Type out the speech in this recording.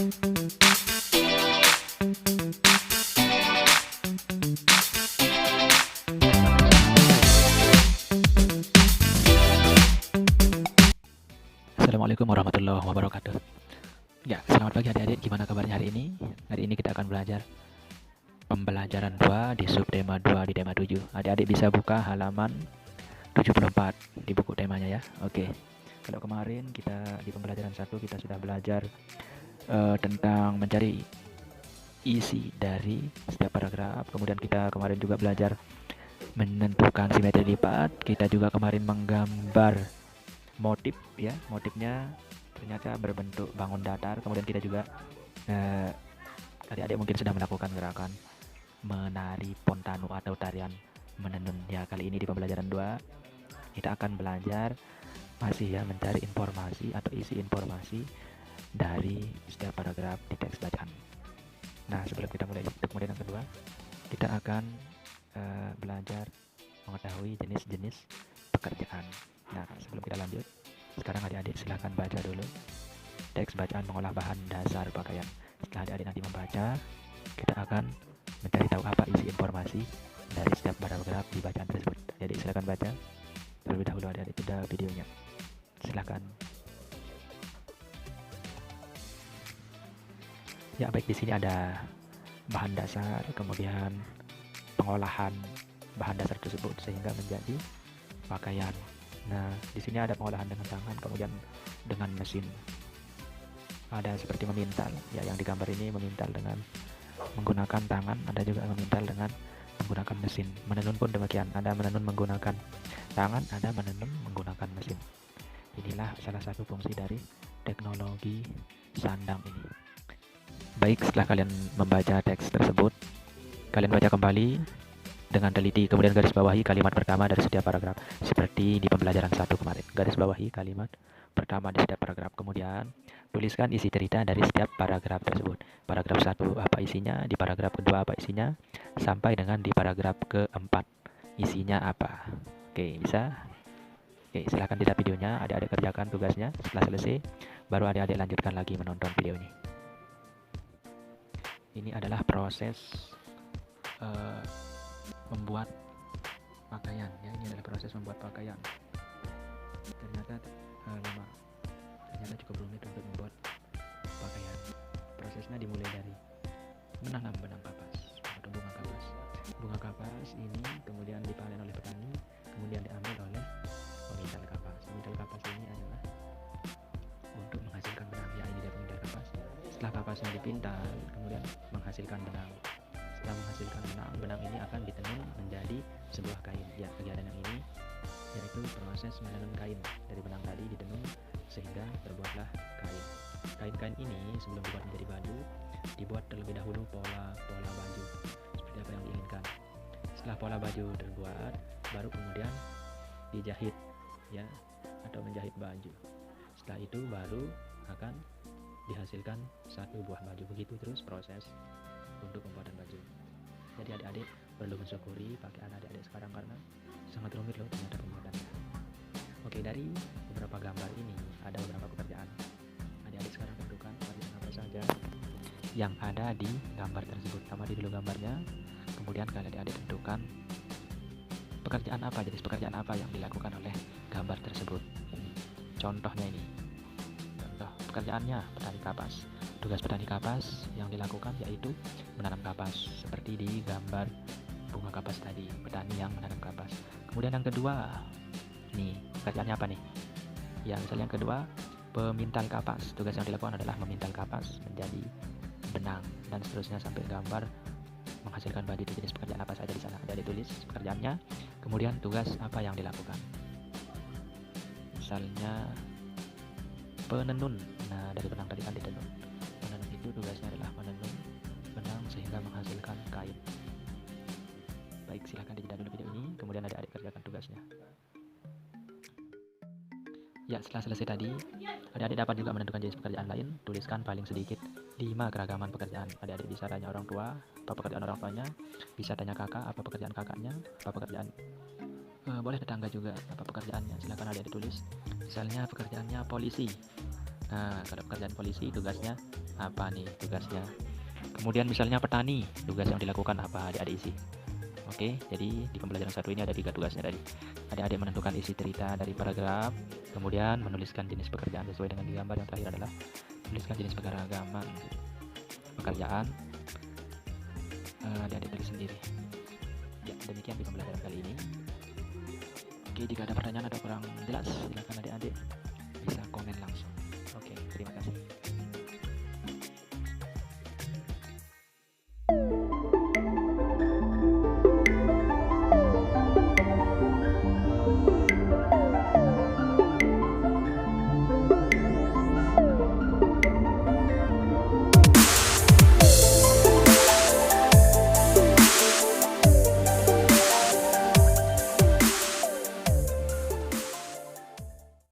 Assalamualaikum warahmatullahi wabarakatuh. Ya, selamat pagi adik-adik. Gimana kabarnya hari ini? Hari ini kita akan belajar pembelajaran 2 di subtema 2 di tema 7. Adik-adik bisa buka halaman 74 di buku temanya ya. Oke. Kalau kemarin kita di pembelajaran 1 kita sudah belajar tentang mencari isi dari setiap paragraf. Kemudian kita kemarin juga belajar menentukan simetri lipat. Kita juga kemarin menggambar motif ya. Motifnya ternyata berbentuk bangun datar. Kemudian kita juga adik-adik mungkin sudah melakukan gerakan menari pontano atau tarian menenun ya. Kali ini di pembelajaran 2 kita akan belajar masih ya mencari informasi atau isi informasi dari setiap paragraf di teks bacaan. Nah, sebelum kita mulai kemudian yang kedua, kita akan belajar mengetahui jenis-jenis pekerjaan. Nah, sebelum kita lanjut, sekarang adik-adik silahkan baca dulu teks bacaan mengolah bahan dasar pakaian. Setelah adik-adik nanti membaca, kita akan mencari tahu apa isi informasi dari setiap paragraf di bacaan tersebut. Adik-adik silahkan baca terlebih dahulu, adik-adik sudah videonya. Silahkan. Ya, baik, di sini ada bahan dasar, kemudian pengolahan bahan dasar tersebut sehingga menjadi pakaian. Nah, di sini ada pengolahan dengan tangan, kemudian dengan mesin. Ada seperti memintal, ya, yang digambar ini memintal dengan menggunakan tangan, ada juga memintal dengan menggunakan mesin. Menenun pun demikian, ada menenun menggunakan tangan, ada menenun menggunakan mesin. Inilah salah satu fungsi dari teknologi sandang ini. Baik, setelah kalian membaca teks tersebut, kalian baca kembali dengan teliti, kemudian garis bawahi kalimat pertama dari setiap paragraf seperti di pembelajaran 1 kemarin. Garis bawahi kalimat pertama di setiap paragraf, kemudian tuliskan isi cerita dari setiap paragraf tersebut. Paragraf 1 apa isinya, di paragraf kedua apa isinya, sampai dengan di paragraf keempat isinya apa. Oke, bisa? Oke, silahkan tidak videonya, adik-adik kerjakan tugasnya. Setelah selesai, baru adik-adik lanjutkan lagi menonton video ini. Ini adalah proses membuat pakaian ya. Ini adalah proses membuat pakaian. Ternyata cukup rumit untuk membuat pakaian. Prosesnya dimulai dari menanam benang kapas atau bunga kapas. Bunga kapas ini kemudian dipanen oleh petani, kemudian diambil oleh pemintal kapas. Pemintal kapas ini adalah untuk menghasilkan benang ya. Ini dia pemintal kapas. Setelah kapasnya dipintal, kemudian menghasilkan benang. Setelah menghasilkan benang ini akan ditenun menjadi sebuah kain. Ya, kegiatan yang ini yaitu proses menenun kain. Dari benang tadi ditenun sehingga terbuatlah kain. Kain-kain ini sebelum dibuat menjadi baju, dibuat terlebih dahulu pola baju seperti apa yang diinginkan. Setelah pola baju terbuat, baru kemudian dijahit ya, atau menjahit baju. Setelah itu baru akan dihasilkan satu buah baju. Begitu terus proses untuk pembuatan baju. Jadi adik-adik perlu mensyukuri pakaian adik-adik sekarang karena sangat rumit loh ternyata pembuatannya. Oke, dari beberapa gambar ini ada beberapa pekerjaan. Adik-adik sekarang tentukan pekerjaan apa saja yang ada di gambar tersebut. Amati dulu gambarnya, kemudian kalian adik-adik tentukan pekerjaan apa, jenis pekerjaan apa yang dilakukan oleh gambar tersebut. Contohnya ini. Contoh pekerjaannya petani kapas. Tugas petani kapas yang dilakukan yaitu menanam kapas seperti di gambar bunga kapas tadi, petani yang menanam kapas. Kemudian yang kedua, nih pekerjaannya apa nih? Ya, misalnya yang kedua, pemintal kapas. Tugas yang dilakukan adalah memintal kapas menjadi benang dan seterusnya sampai gambar menghasilkan baju. Itu jenis pekerjaan apa saja di sana. Ada ditulis pekerjaannya. Kemudian tugas apa yang dilakukan. Misalnya penenun. Nah, dari benang tadi kan ditenun. Penenun itu tugasnya adalah menenun benang sehingga menghasilkan kain. Baik, silahkan dijeda dulu video ini, kemudian adik-adik kerjakan tugasnya. Ya, setelah selesai tadi, adik-adik dapat juga menentukan jenis pekerjaan lain. Tuliskan paling sedikit 5 keragaman pekerjaan. Adik-adik bisa tanya orang tua, apa pekerjaan orang tuanya. Bisa tanya kakak, apa pekerjaan kakaknya. Apa pekerjaan boleh tetangga juga, apa pekerjaannya. Silakan adik-adik tulis. Misalnya pekerjaannya polisi. Nah, kalau pekerjaan polisi tugasnya apa nih tugasnya. Kemudian misalnya petani, tugas yang dilakukan apa, adik-adik isi. Oke, jadi di pembelajaran satu ini ada 3 tugasnya tadi. Adik-adik menentukan isi cerita dari paragraf, kemudian menuliskan jenis pekerjaan sesuai dengan di gambar. Yang terakhir adalah tuliskan jenis pekerjaan, adik-adik tulis sendiri. Ya, demikian di pembelajaran kali ini. Oke, jika ada pertanyaan atau kurang jelas, silakan adik-adik